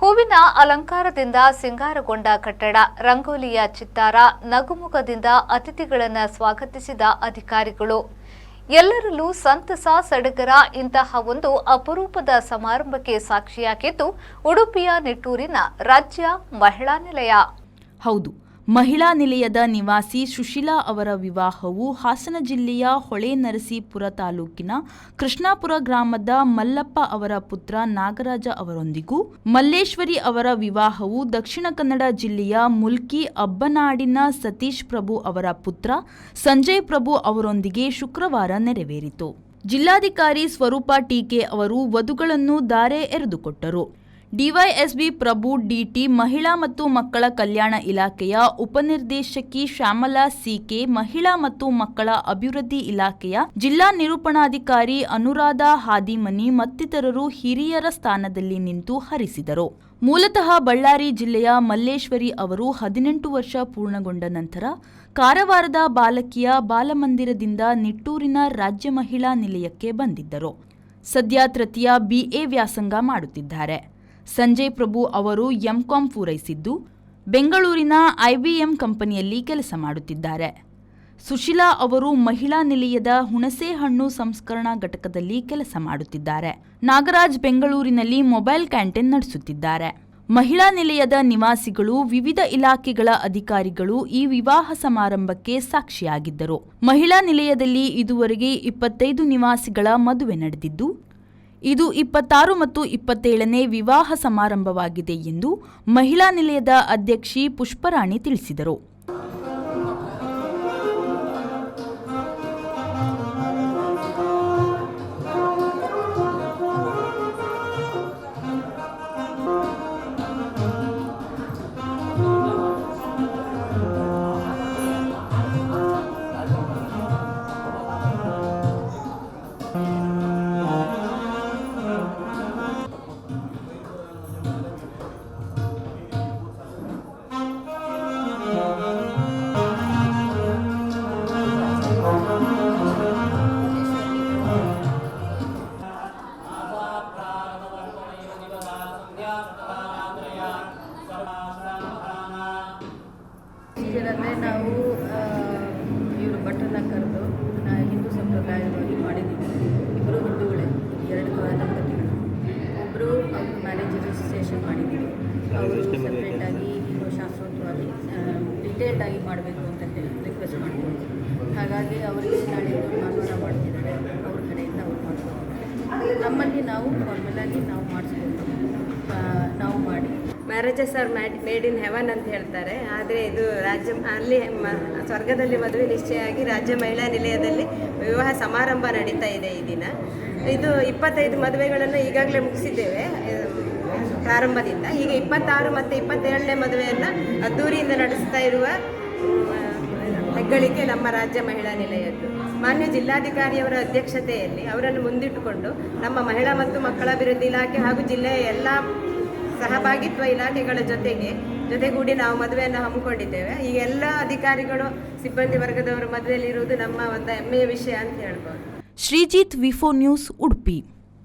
ಹೂವಿನ ಅಲಂಕಾರದಿಂದ ಸಿಂಗಾರಗೊಂಡ ಕಟ್ಟಡ, ರಂಗೋಲಿಯ ಚಿತ್ತಾರ, ನಗುಮುಖದಿಂದ ಅತಿಥಿಗಳನ್ನು ಸ್ವಾಗತಿಸಿದ ಅಧಿಕಾರಿಗಳು. ಎಲ್ಲರಲ್ಲೂ ಸಂತಸ, ಸಡಗರ ಇಂತಹ ಒಂದು ಅಪರೂಪದ ಸಮಾರಂಭಕ್ಕೆ ಸಾಕ್ಷಿಯಾಗಿದ್ದು ಉಡುಪಿಯ ನಿಟ್ಟೂರಿನ ರಾಜ್ಯ ಮಹಿಳಾ ನಿಲಯ. ಹೌದು, ಮಹಿಳಾ ನಿಲಯದ ನಿವಾಸಿ ಸುಶೀಲಾ ಅವರ ವಿವಾಹವು ಹಾಸನ ಜಿಲ್ಲೆಯ ಹೊಳೆನರಸೀಪುರ ತಾಲೂಕಿನ ಕೃಷ್ಣಾಪುರ ಗ್ರಾಮದ ಮಲ್ಲಪ್ಪ ಅವರ ಪುತ್ರ ನಾಗರಾಜ ಅವರೊಂದಿಗೂ, ಮಲ್ಲೇಶ್ವರಿ ಅವರ ವಿವಾಹವು ದಕ್ಷಿಣ ಕನ್ನಡ ಜಿಲ್ಲೆಯ ಮುಲ್ಕಿ ಅಬ್ಬನಾಡಿನ ಸತೀಶ್ ಪ್ರಭು ಅವರ ಪುತ್ರ ಸಂಜಯ್ ಪ್ರಭು ಅವರೊಂದಿಗೆ ಶುಕ್ರವಾರ ನೆರವೇರಿತು. ಜಿಲ್ಲಾಧಿಕಾರಿ ಸ್ವರೂಪ ಟೀಕೆ ಅವರು ವಧುಗಳನ್ನು ಧಾರೆ ಎರೆದುಕೊಟ್ಟರು. ಡಿವೈಎಸ್ಪಿ ಪ್ರಭು ಡಿಟಿ, ಮಹಿಳಾ ಮತ್ತು ಮಕ್ಕಳ ಕಲ್ಯಾಣ ಇಲಾಖೆಯ ಉಪನಿರ್ದೇಶಕಿ ಶ್ಯಾಮಲಾ ಸಿಕೆ, ಮಹಿಳಾ ಮತ್ತು ಮಕ್ಕಳ ಅಭಿವೃದ್ಧಿ ಇಲಾಖೆಯ ಜಿಲ್ಲಾ ನಿರೂಪಣಾಧಿಕಾರಿ ಅನುರಾಧ ಹಾದಿಮನಿ ಮತ್ತಿತರರು ಹಿರಿಯರ ಸ್ಥಾನದಲ್ಲಿ ನಿಂತು ಹರಿಸಿದರು. ಮೂಲತಃ ಬಳ್ಳಾರಿ ಜಿಲ್ಲೆಯ ಮಲ್ಲೇಶ್ವರಿ ಅವರು 18 ವರ್ಷ ಪೂರ್ಣಗೊಂಡ ನಂತರ ಕಾರವಾರದ ಬಾಲಕಿಯ ಬಾಲಮಂದಿರದಿಂದ ನಿಟ್ಟೂರಿನ ರಾಜ್ಯ ಮಹಿಳಾ ನಿಲಯಕ್ಕೆ ಬಂದಿದ್ದರು. ಸದ್ಯ ತೃತೀಯ BA ವ್ಯಾಸಂಗ ಮಾಡುತ್ತಿದ್ದಾರೆ. ಸಂಜಯ್ ಪ್ರಭು ಅವರು MCom ಪೂರೈಸಿದ್ದು ಬೆಂಗಳೂರಿನ IBM ಕಂಪನಿಯಲ್ಲಿ ಕೆಲಸ ಮಾಡುತ್ತಿದ್ದಾರೆ. ಸುಶೀಲಾ ಅವರು ಮಹಿಳಾ ನಿಲಯದ ಹುಣಸೆಹಣ್ಣು ಸಂಸ್ಕರಣಾ ಘಟಕದಲ್ಲಿ ಕೆಲಸ ಮಾಡುತ್ತಿದ್ದಾರೆ. ನಾಗರಾಜ್ ಬೆಂಗಳೂರಿನಲ್ಲಿ ಮೊಬೈಲ್ ಕ್ಯಾಂಟೀನ್ ನಡೆಸುತ್ತಿದ್ದಾರೆ. ಮಹಿಳಾ ನಿಲಯದ ನಿವಾಸಿಗಳು, ವಿವಿಧ ಇಲಾಖೆಗಳ ಅಧಿಕಾರಿಗಳು ಈ ವಿವಾಹ ಸಮಾರಂಭಕ್ಕೆ ಸಾಕ್ಷಿಯಾಗಿದ್ದರು. ಮಹಿಳಾ ನಿಲಯದಲ್ಲಿ ಇದುವರೆಗೆ 25 ನಿವಾಸಿಗಳ ಮದುವೆ ನಡೆದಿದ್ದು, ಇದು 26 ಮತ್ತು 27ನೇ ವಿವಾಹ ಸಮಾರಂಭವಾಗಿದೆ ಎಂದು ಮಹಿಳಾ ನಿಲಯದ ಅಧ್ಯಕ್ಷೆ ಪುಷ್ಪರಾಣಿ ತಿಳಿಸಿದರು. ಅಂದರೆ ನಾವು ಇವರು ಭಟ್ರನ್ನ ಕರೆದು ಹಿಂದೂ ಸಂಪ್ರದಾಯವಾಗಿ ಮಾಡಿದ್ದೀವಿ. ಇಬ್ಬರು ಹಿಂದೂಗಳೇ, 2 ದಂಪತಿಗಳು. ಒಬ್ಬರು ಅವರು ಮ್ಯಾರೇಜ್ ರಿಜಿಸ್ಟ್ರೇಷನ್ ಮಾಡಿದ್ದೀವಿ. ಅವರು ಸಪ್ರೇಟಾಗಿ ಇನ್ನೂ ಶಾಸ್ತ್ರೋಕ್ತವಾಗಿ ಡಿಟೇಲ್ಡಾಗಿ ಮಾಡಬೇಕು ಅಂತ ರಿಕ್ವೆಸ್ಟ್ ಮಾಡ್ತೀವಿ. ಹಾಗಾಗಿ ಅವರಿಗೆ ನಾಳೆ ಮಾನವನ ಮಾಡ್ತಿದ್ದಾರೆ. ಅವ್ರ ಕಡೆಯಿಂದ ಅವ್ರು ಮಾಡ್ಕೊಳ್ತಾರೆ. ನಮ್ಮಲ್ಲಿ ನಾವು ಫಾರ್ಮಲಾಗಿ ನಾವು ಮಾಡಿಸ್ಬೇಕು, ನಾವು ಮಾಡಿ marriages are made in heaven ಅಂತ ಹೇಳ್ತಾರೆ. ಆದರೆ ಇದು ಅಲ್ಲಿ ಸ್ವರ್ಗದಲ್ಲಿ ಮದುವೆ ನಿಶ್ಚಯ ಆಗಿ ರಾಜ್ಯ ಮಹಿಳಾ ನಿಲಯದಲ್ಲಿ ವಿವಾಹ ಸಮಾರಂಭ ನಡೀತಾ ಇದೆ. ಈ ದಿನ ಇದು 25 ಮದುವೆಗಳನ್ನು ಈಗಾಗಲೇ ಮುಗಿಸಿದ್ದೇವೆ ಪ್ರಾರಂಭದಿಂದ. ಈಗ 26 ಮತ್ತು 27ನೇ ಮದುವೆಯನ್ನು ಅದ್ದೂರಿಯಿಂದ ನಡೆಸ್ತಾ ಇರುವ ಹೆಗ್ಗಳಿಕೆ ನಮ್ಮ ರಾಜ್ಯ ಮಹಿಳಾ ನಿಲಯದ್ದು. ಮಾನ್ಯ ಜಿಲ್ಲಾಧಿಕಾರಿಯವರ ಅಧ್ಯಕ್ಷತೆಯಲ್ಲಿ ಅವರನ್ನು ಮುಂದಿಟ್ಟುಕೊಂಡು ನಮ್ಮ ಮಹಿಳಾ ಮತ್ತು ಮಕ್ಕಳ ಅಭಿವೃದ್ಧಿ ಇಲಾಖೆ ಹಾಗೂ ಜಿಲ್ಲೆಯ ಎಲ್ಲ ಸಹಭಾಗಿತ್ವ ಇಲಾಖೆಗಳ ಜೊತೆಗೂಡಿ ನಾವು ಮದುವೆಯನ್ನು ಹಮ್ಮಿಕೊಂಡಿದ್ದೇವೆ. ಈ ಎಲ್ಲ ಅಧಿಕಾರಿಗಳು, ಸಿಬ್ಬಂದಿ ವರ್ಗದವರು ಮದುವೆಯಲ್ಲಿ ಇರುವುದು ನಮ್ಮ ಒಂದು ಹೆಮ್ಮೆಯ ವಿಷಯ ಅಂತ ಹೇಳ್ಬೋದು. ಶ್ರೀಜಿತ್, ವಿಫೋ ನ್ಯೂಸ್, ಉಡುಪಿ.